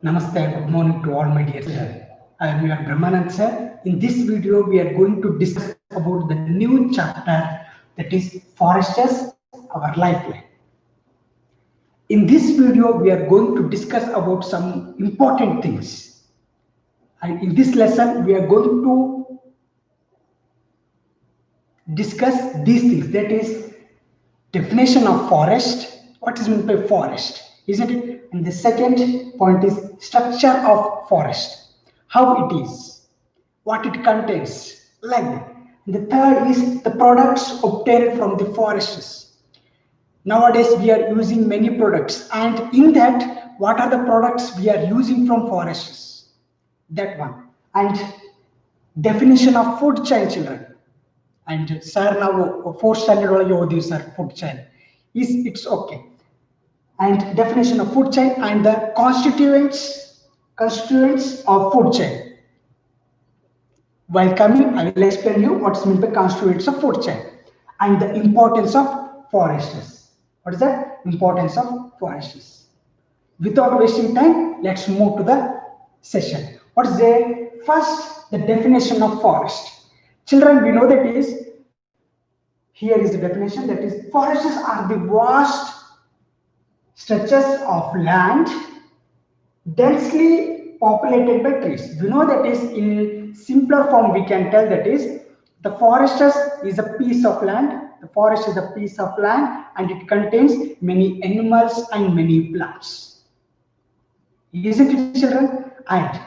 Namaste and good morning to all my dear children. I am your Brahmanand sir. In this video, we are going to discuss about the new chapter that is Foresters, our lifeline. In this video, we are going to discuss about some important things. And in this lesson, we are going to discuss these things. That is definition of forest. What is meant by forest? Isn't it? And the second point is structure of forest. How it is, what it contains, like that. And the third is the products obtained from the forests. Nowadays we are using many products, and in that, what are the products we are using from forests? That one. And definition of food chain, children. And sir, now fourth standard ಒಳಗೆ ಓದಿವಿ sir, food chain. It's okay. And definition of food chain and the constituents of food chain. While coming, I will explain you what's meant by constituents of food chain and the importance of forests. What is that? Importance of forests. Without wasting time, let's move to the session. What is the first? The definition of forest. Children, we know that is, here is the definition, that is, forests are the vast stretches of land densely populated by trees. We know that is, in simpler form we can tell that is, the forest is a piece of land. The forest is a piece of land and it contains many animals and many plants. Isn't it, children? And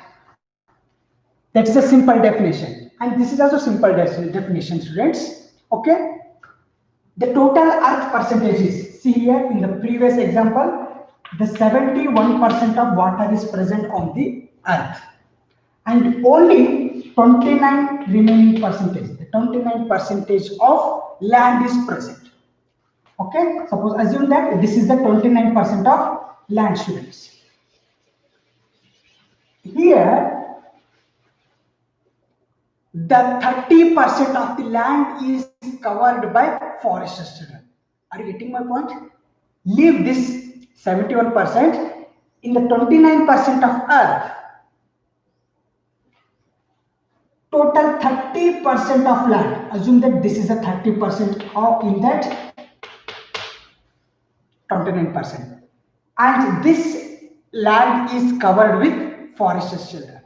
that is a simple definition. And this is also simple definition, students. Okay. The total earth percentages. See here in the previous example, the 71% of water is present on the earth, and only 29 remaining percentage. The 29% of land is present. Okay. Suppose assume that this is the 29% of land, students. Here, the 30% of the land is covered by forests, children. Are you getting my point? Leave this 71%. In the 29% of earth, total 30% of land. Assume that this is a 30% of in that 29%. And this land is covered with forests, children.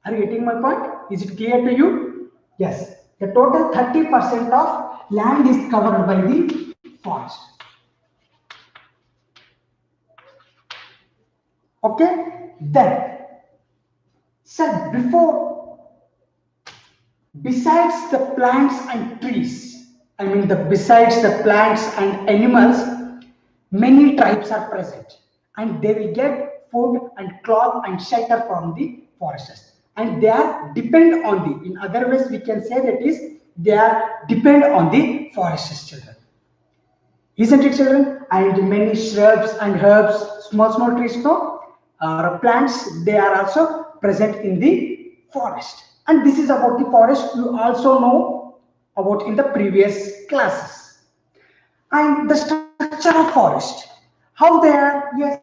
Are you getting my point? Is it clear to you? Yes. The total 30% of land is covered by the forest. Okay. Then, sir, besides the plants and trees, besides the plants and animals, many tribes are present, and they will get food and cloth and shelter from the forests. And they are depend on the, in other ways we can say that is, they are depend on the forests, children. Isn't it, children? And many shrubs and herbs, small trees, plants, they are also present in the forest. And this is about the forest you also know about in the previous classes. And the structure of forest, how they are, yes.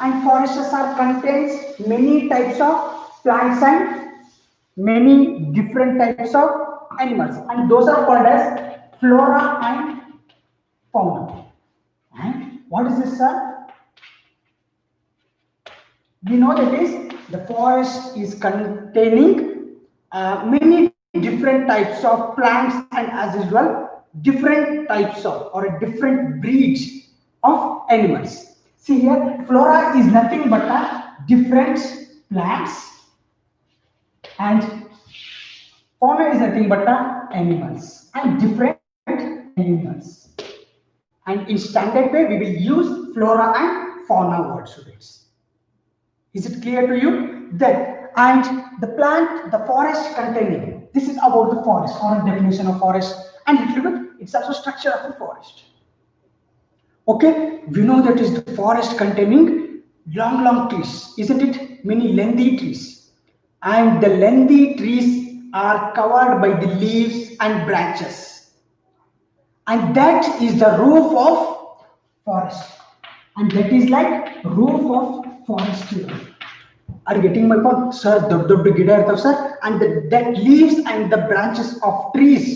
And forests are contains many types of plants and many different types of animals, and those are called as flora and fauna. And what is this, sir? We know that is, the forest is containing many different types of plants, and as usual different types of or different breeds of animals. See here, flora is nothing but different plants, and fauna is nothing but animals and different animals. And in standard way, we will use flora and fauna word, students. Is it clear to you? Then, and the plant, the forest containing. This is about the forest, or definition of forest, and little bit it's also structure of the forest. Okay, we know that is the forest containing long trees, isn't it? Many lengthy trees, and the lengthy trees are covered by the leaves and branches, and that is the roof of forest. and that is like roof of forest here. Are you getting my point, sir? ದೊಡ್ಡ ಗಿಡ ಇರ್ತಾವ sir, and that leaves and the branches of trees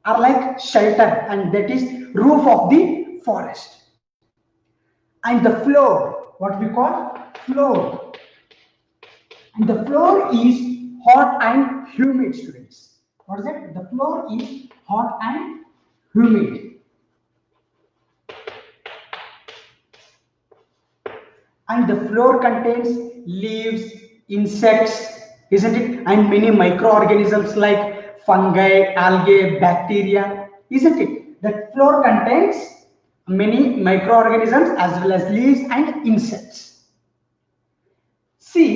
are like shelter, and that is roof of the forest. And the floor, what we call floor, and the floor is hot and humid, students. What is it? The floor is hot and humid. And the floor contains leaves, insects, isn't it? And many microorganisms like fungi, algae, bacteria, isn't it? That floor contains many microorganisms as well as leaves and insects. See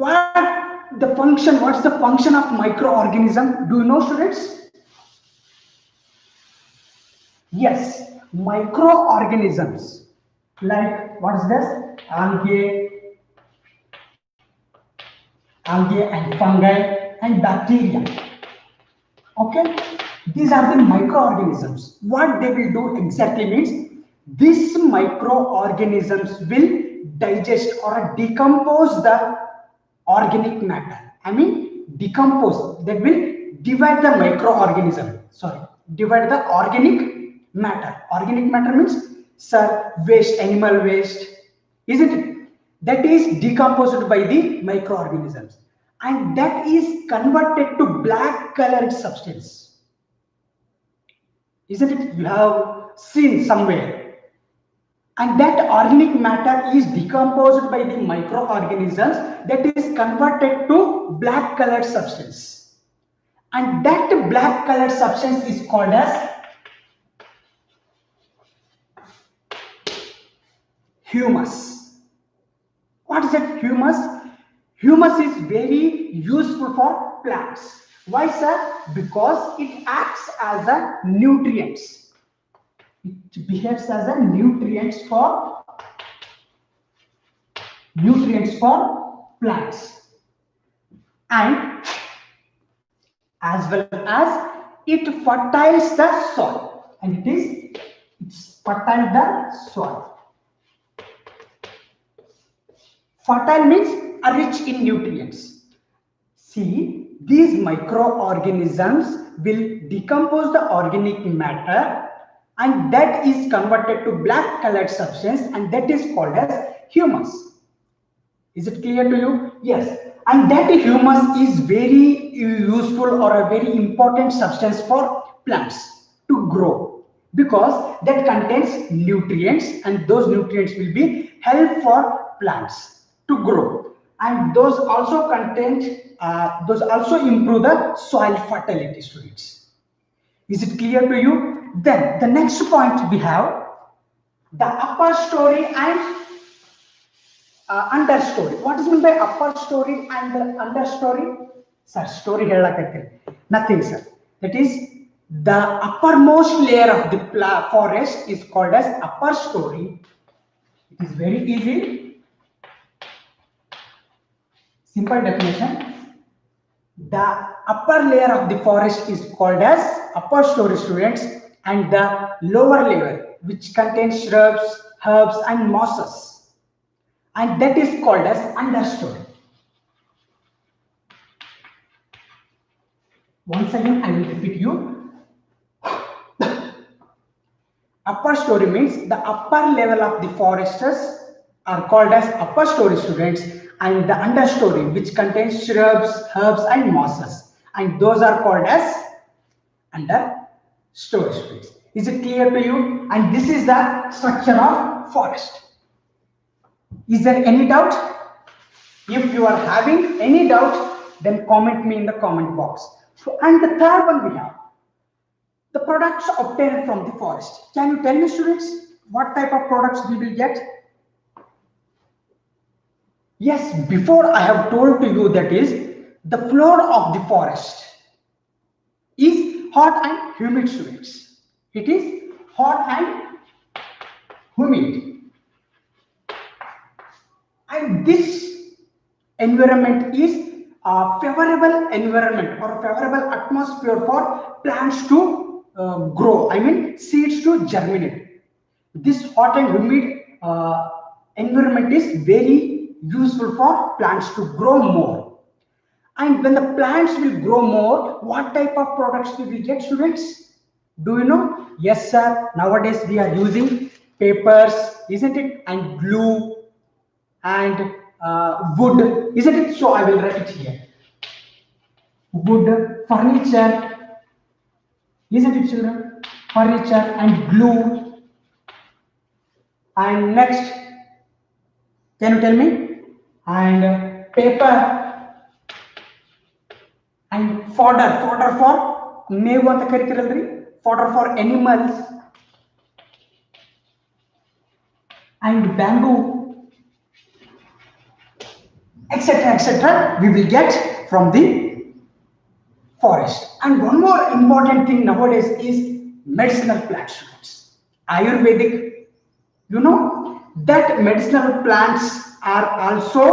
what's the function of microorganism? Do you know, students? Yes, microorganisms like what is this? Algae and fungi and bacteria. Okay, these are the microorganisms. What they will do exactly means these microorganisms will digest or decompose the organic matter. I mean decompose, that will divide the divide the organic matter. Organic matter means, sir, waste, animal waste, isn't it? That is decomposed by the microorganisms, and that is converted to black colored substance, isn't it? You have seen somewhere. And that organic matter is decomposed by the microorganisms, that is converted to black colored substance, and that black colored substance is called as humus. What is that humus? Humus is very useful for plants. Why, sir? Because it acts as a nutrients. It behaves as a nutrients for plants, and as well as it fertiles the soil, and it's fertile the soil. Fertile means rich in nutrients. See, these microorganisms will decompose the organic matter, and that is converted to black colored substance, and that is called as humus. Is it clear to you? Yes. And that humus is very useful or a very important substance for plants to grow, because that contains nutrients, and those nutrients will be help for plants to grow, and those also improve the soil fertility, students. Is it clear to you? Then the next point we have the upper story and understory. What is meant by upper story and the understory? Sir, story helakatತೀನಿ. Nothing, sir. That is the uppermost layer of the forest is called as upper story. It is very easy. Simple definition. The upper layer of the forest is called as upper story, students, and the lower layer, which contains shrubs, herbs, and mosses, and that is called as understory. Once again, I will repeat you. Upper story means the upper level of the forests are called as upper story, students, and the understory, which contains shrubs, herbs, and mosses, and those are called as understory, students. Is it clear to you? And this is the structure of forest. Is there any doubt? If you are having any doubt, then comment me in the comment box. So, and the third one we have the products obtained from the forest. Can you tell me, students, what type of products we will get? Yes, before I have told to you, that is the floor of the forest is hot and humid, students. It is hot and humid, and this environment is a favorable environment or favorable atmosphere for plants to grow. I mean seeds to germinate. This hot and humid environment is very useful for plants to grow more. And when the plants will grow more, what type of products we will get, students? Do you know? Yes, sir. Nowadays we are using papers, isn't it? And glue and wood, isn't it? So I will write it here. Wood, furniture, isn't it, children? Furniture and glue. And next, can you tell me? And paper and fodder for ಮೇವು ಅಂತ ಕರಿತಿರಲ್ರಿ, fodder for animals, and bamboo, etc. we will get from the forest. And one more important thing nowadays is medicinal plants, students. Ayurvedic, you know that medicinal plants are also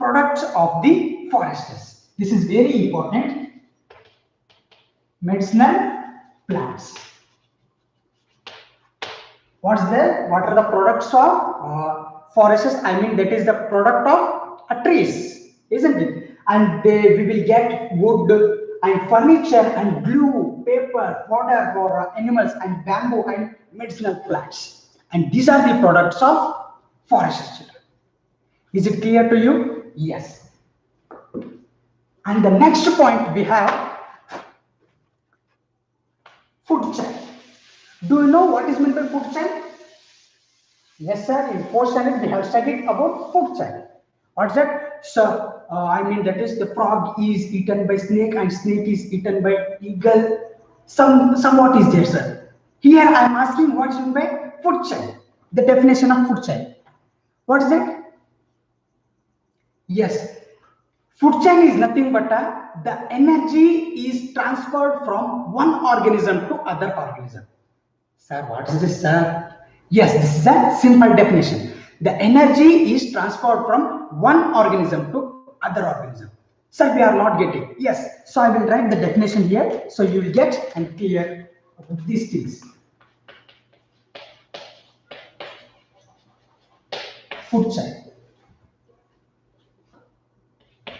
products of the forests. This is very important. Medicinal plants. What are the products of forests? I mean, that is the product of trees, isn't it? And we will get wood and furniture and glue, paper, fodder for animals, and bamboo and medicinal plants. And these are the products of forests. Is it clear to you? Yes. And the next point we have food chain. Do you know what is meant by food chain? Yes, sir. In 4th standard we have studied about food chain. What's that? So I mean, that is the frog is eaten by snake and snake is eaten by eagle. Somewhat is there, sir. Here I am asking what's meant by food chain. The definition of food chain. What is that? Yes. Food chain is nothing but the energy is transferred from one organism to other organism. Sir, what is this, sir? Yes, this is a simple definition. The energy is transferred from one organism to other organism. Sir, we are not getting. Yes, so I will write the definition here so you will get and clear about these things. Food chain.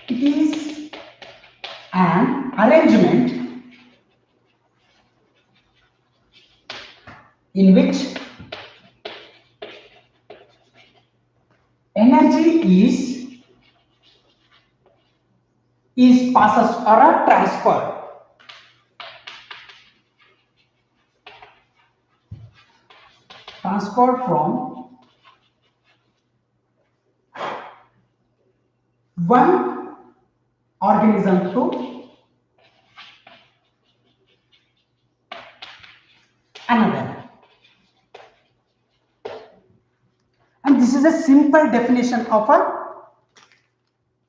It is an arrangement in which energy is passes or a transferred from one organism to another. And this is a simple definition of a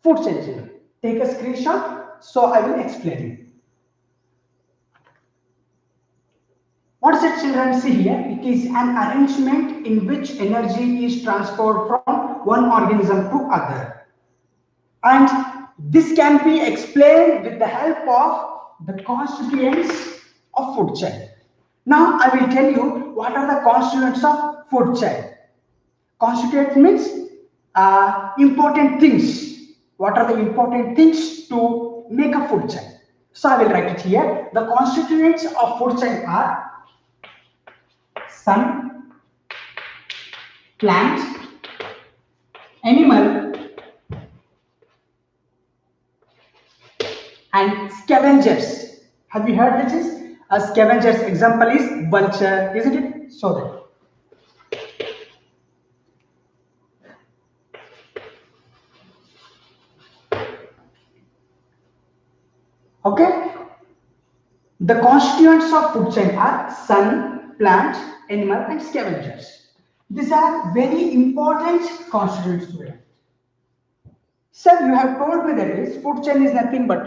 food chain. Take a screenshot so I will explain it. What is it, children? See here, it is an arrangement in which energy is transferred from one organism to other. And this can be explained with the help of the constituents of food chain. Now I will tell you what are the constituents of food chain. Constituent means important things. What are the important things to make a food chain? So I will write it here. The constituents of food chain are sun, plant, animal, and scavengers. Have you heard this? A scavenger's example is vulture, isn't it? So that. Okay. The constituents of food chain are sun, plant, animal, and scavengers. These are very important constituents. Sir, you have told me that is food chain is nothing but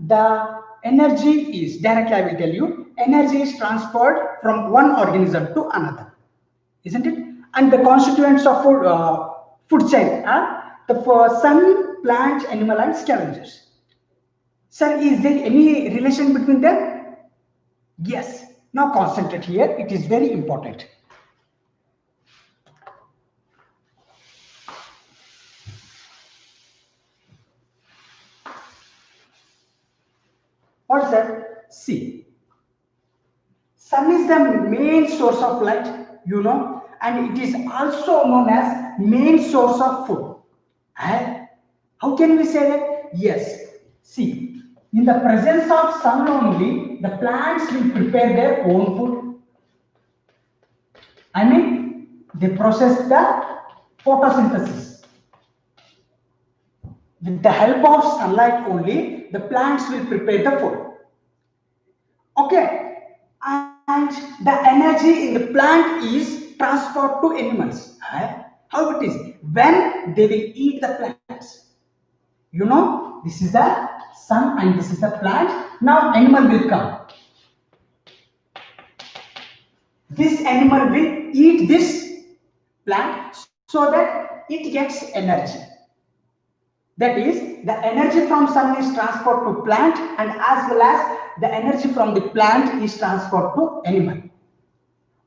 the energy is, directly I will tell you, energy is transferred from one organism to another, isn't it? And the constituents of food chain are the sun, plant, animal, and scavengers. Sir, is there any relation between them? Yes. Now concentrate here, it is very important. What is that? See, sun is the main source of light, and it is also known as main source of food. And how can we say that? Yes. See, in the presence of sun only, the plants will prepare their own food. I mean, they process the photosynthesis. With the help of sunlight only, the plants will prepare the food. Okay, and the energy in the plant is transferred to animals. How it is? When they will eat the plants. This is the sun and this is the plant. Now animal will come. This animal will eat this plant so that it gets energy. That is, the energy from sun is transferred to plant, and as well as the energy from the plant is transferred to animal.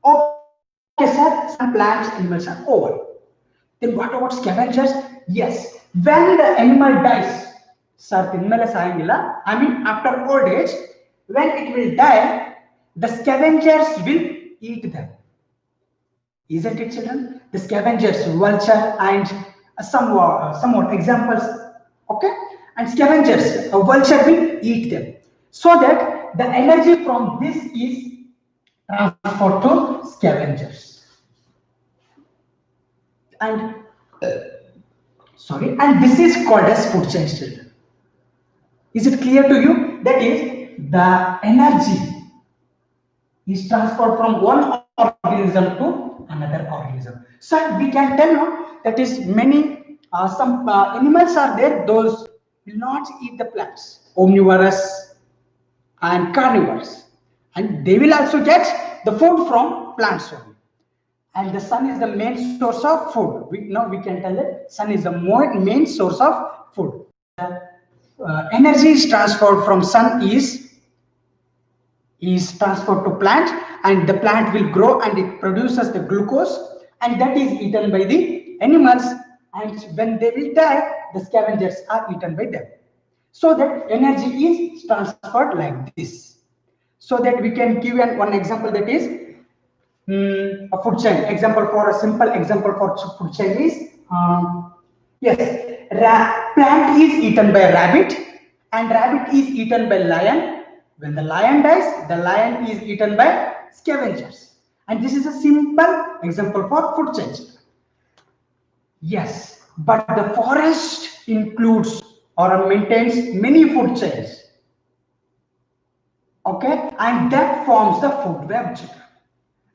Okay, sir, some plants, animals are over. Then what about scavengers? Yes, when the animal dies, sir, after old age, when it will die, the scavengers will eat them. Isn't it, children? The scavengers, vulture, and somewhat examples. Okay, and scavengers, a vulture will eat them, so that the energy from this is transferred to scavengers. And and this is called as food chain, children. Is it clear to you? That is, the energy is transferred from one organism to another organism. So we can tell now that is many some animals are there, those will not eat the plants, omnivorous and carnivores, and they will also get the food from plants only. And the sun is the main source of food. Now we can tell that sun is the main source of food. Energy is transferred from sun is transferred to plant, and the plant will grow and it produces the glucose, and that is eaten by the animals, and when they will die, the scavengers are eaten by them. So that energy is transferred like this. So that we can give one example, that is a food chain. Example for a simple example for food chain is yes, plant is eaten by rabbit, and rabbit is eaten by lion. When the lion dies, the lion is eaten by scavengers. And this is a simple example for food chain. Yes, but the forest includes or maintains many food chains. Okay, and that forms the food web.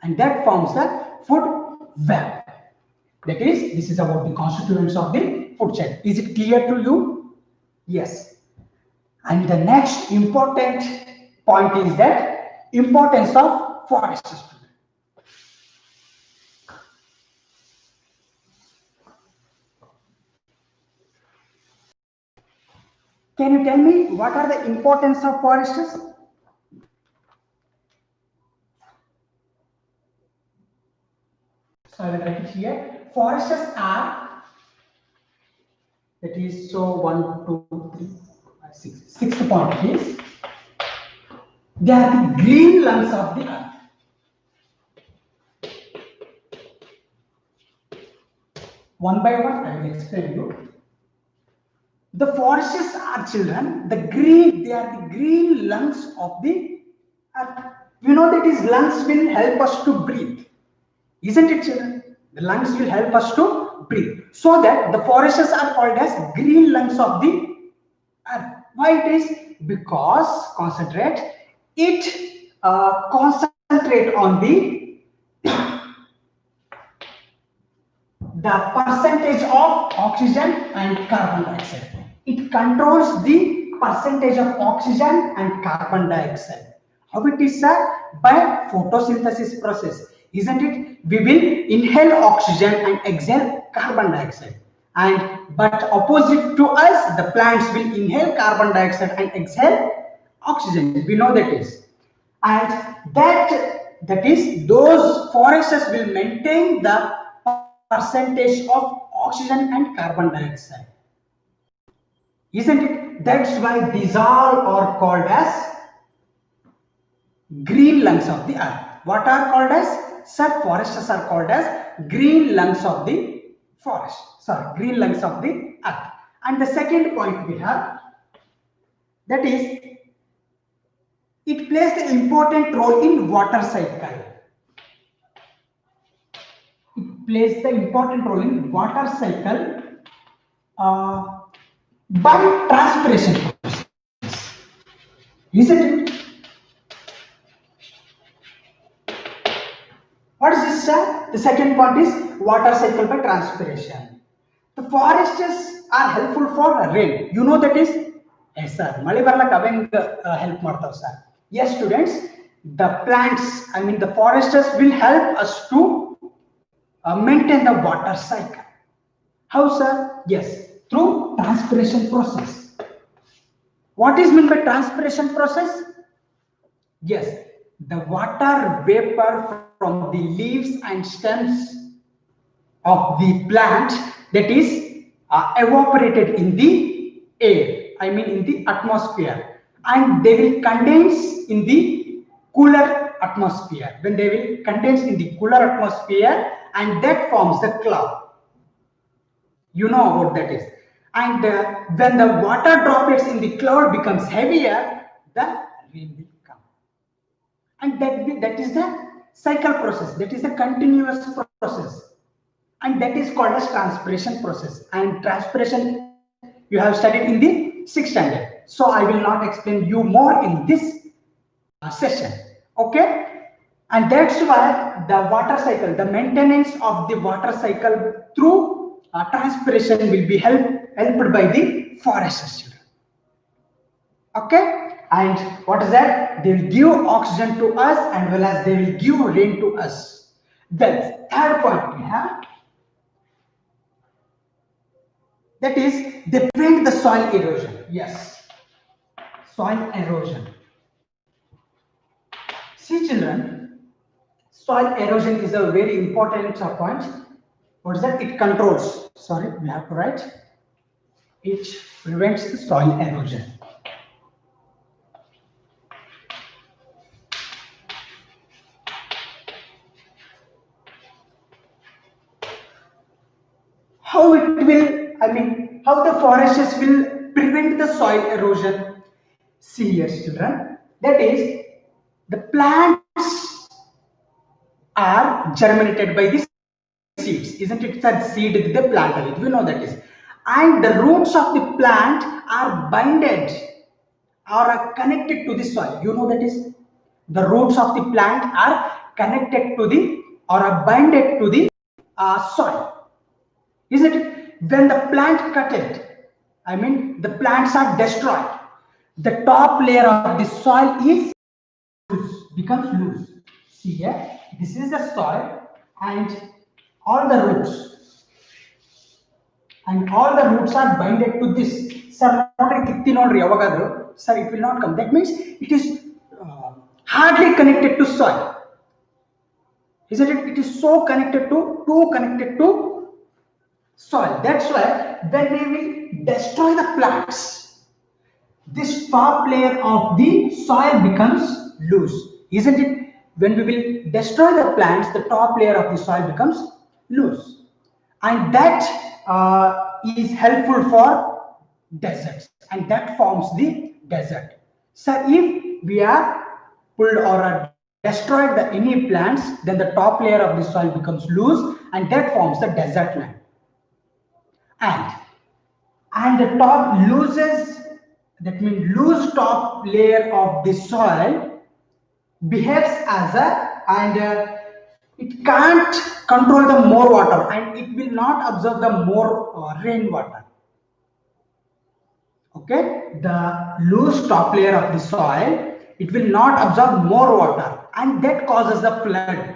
And that forms the food web. That is, this is about the constituents of the food chain. Is it clear to you? Yes. And the next important point is that importance of forests. Can you tell me what are the importance of forests? So I will write it here. Forests are, that is, so 1, 2, 3, 5, 6. Sixth point is, they are the green lungs of the earth. One by one, I will explain you. The forests are, children, they are the green lungs of the earth. You know that is lungs will help us to breathe. Isn't it, children? The lungs will help us to breathe. So that the forests are called as green lungs of the earth. Why it is? Because it concentrate on the percentage of oxygen and carbon dioxide. It controls the percentage of oxygen and carbon dioxide. How it is, sir? By photosynthesis process. Isn't it? We will inhale oxygen and exhale carbon dioxide. But opposite to us, the plants will inhale carbon dioxide and exhale oxygen. We know that is. And that is, those forests will maintain the percentage of oxygen and carbon dioxide. Isn't it? That's why these all are called as green lungs of the earth. What are called as? Sir, forests are called as green lungs of the forest. Sorry, green lungs of the earth. And the second point we have, that is, it plays the important role in water cycle. It plays the important role in water cycle by transpiration process. Isn't it? What is this, sir? The second point is water cycle by transpiration. The forests are helpful for rain. You know that is? Yes, sir. Mali barlak aveng help ಮಾಡ್ತಾವ, sir. Yes, students. The plants, I mean the forests will help us to maintain the water cycle. How, sir? Yes, through transpiration process. What is meant by transpiration process? Yes, the water vapor from the leaves and stems of the plant, that is evaporated in the air, I mean in the atmosphere, and they will condense in the cooler atmosphere. When they will condense in the cooler atmosphere, and that forms the cloud. You know what that is. And when the water droplets in the cloud becomes heavier, the rain will come. And that is the cycle process. That is a continuous process. And that is called as transpiration process. And transpiration you have studied in the 6th standard. So I will not explain you more in this session. Okay? And that's why the water cycle, the maintenance of the water cycle through transpiration will be helped by the forest. Okay? And what is that? They will give oxygen to us, and well as they will give rain to us. Then third point we have, that is, they prevent the soil erosion. Yes, soil erosion. See children, soil erosion is a very important point. What is that? It controls. Sorry, we have to write. It prevents the soil erosion. How it will, I mean, how the forests will prevent the soil erosion? See here, children. That is, the plants are germinated by the seeds, isn't it? It's seed the plant, we know that is. And the roots of the plant are binded or are connected to the soil. You know that is. The roots of the plant are connected to the or are binded to the soil. Isn't it? When the plant cut it, I mean the plants are destroyed. The top layer of the soil is loose, becomes loose. See here, this is the soil and all the roots. And all the roots are binded to this. Sir, sir, it will not come. That means it is hardly connected to soil. Isn't it? It is so connected to soil. That's why when we will destroy the plants, this top layer of the soil becomes loose. Isn't it? When we will destroy the plants, the top layer of the soil becomes loose. And that is helpful for deserts. And that forms the desert. So if we are pulled or are destroyed any plants, then the top layer of the soil becomes loose and that forms the desert land. And the top loses, that means loose top layer of the soil behaves as a, and it can't control the more water and it will not absorb the more rainwater. Okay, the loose top layer of the soil, it will not absorb more water and that causes the flood.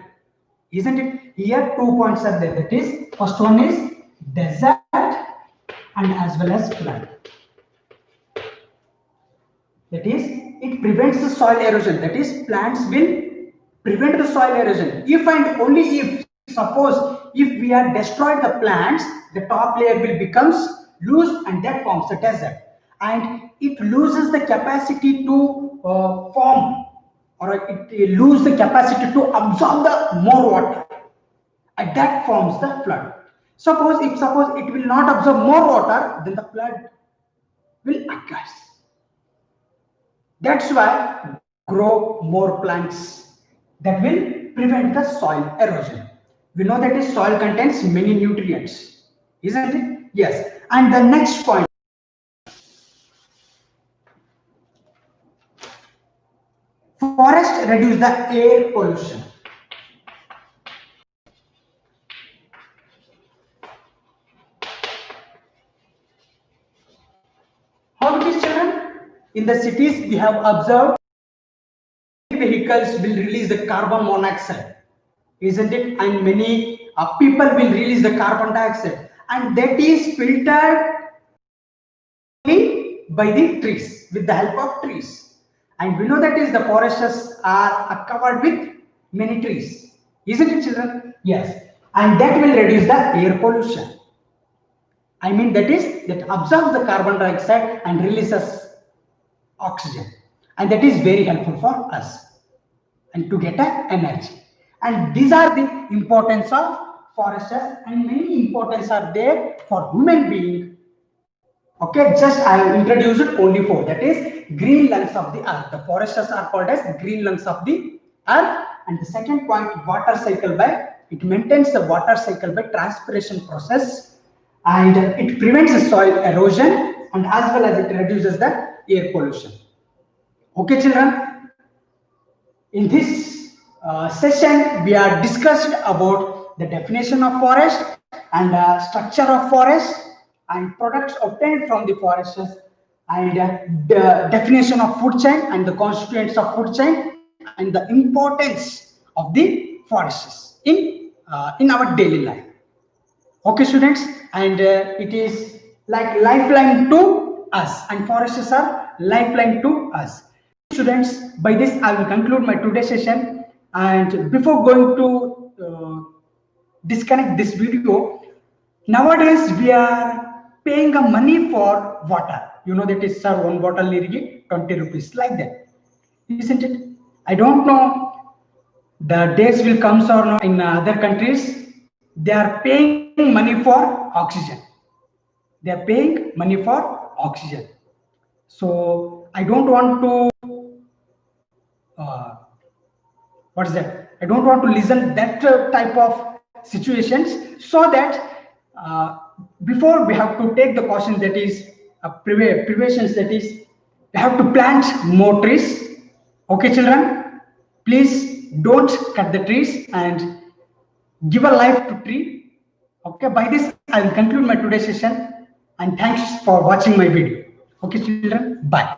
Isn't it? Here 2 points are there. That is, first one is desert and as well as flood. That is, it prevents the soil erosion. That is, plants will prevent the soil erosion. If and only if, suppose, if we are destroyed the plants, the top layer will becomes loose and that forms the desert. And it loses the capacity to form or it lose the capacity to absorb the more water, and that forms the flood. Suppose it will not absorb more water, then the flood will occur. That's why grow more plants that will prevent the soil erosion. We know that is soil contains many nutrients, isn't it? Yes. And the next point, forest reduce the air pollution. How it is, children? In the cities, we have observed vehicles will release the carbon monoxide, isn't it? And many people will release the carbon dioxide, and that is filtered by the trees, with the help of trees. And we know that is the forests are covered with many trees, isn't it, children? Yes. And that will reduce the air pollution. I mean, that absorbs the carbon dioxide and releases oxygen, and that is very helpful for us and to get energy. And these are the importance of forests, and many importance are there for human being. Okay, just I have introduced it only for that is green lungs of the earth. The forests are called as green lungs of the earth. And the second point, water cycle by it maintains the water cycle by transpiration process, and it prevents the soil erosion, and as well as it reduces the air pollution. Okay, children. In this session, we are discussed about the definition of forest and structure of forest and products obtained from the forests, and the definition of food chain and the constituents of food chain and the importance of the forests in our daily life. Okay, students, and it is like lifeline to us, and forests are lifeline to us. Students, by this I will conclude my today's session. And before going to disconnect this video, nowadays we are paying a money for water. You know that is, sir, one bottle irrigate 20 rupees, like that, isn't it? I don't know the days will come or not. In other countries, they are paying money for oxygen. They are paying money for oxygen. So I don't want to what is that? I don't want to listen that type of situations. So that before we have to take the caution, that is preventions, that is we have to plant more trees. Okay, children, please don't cut the trees and give a life to tree. Okay, by this I will conclude my today's session, and thanks for watching my video. Okay, children, bye.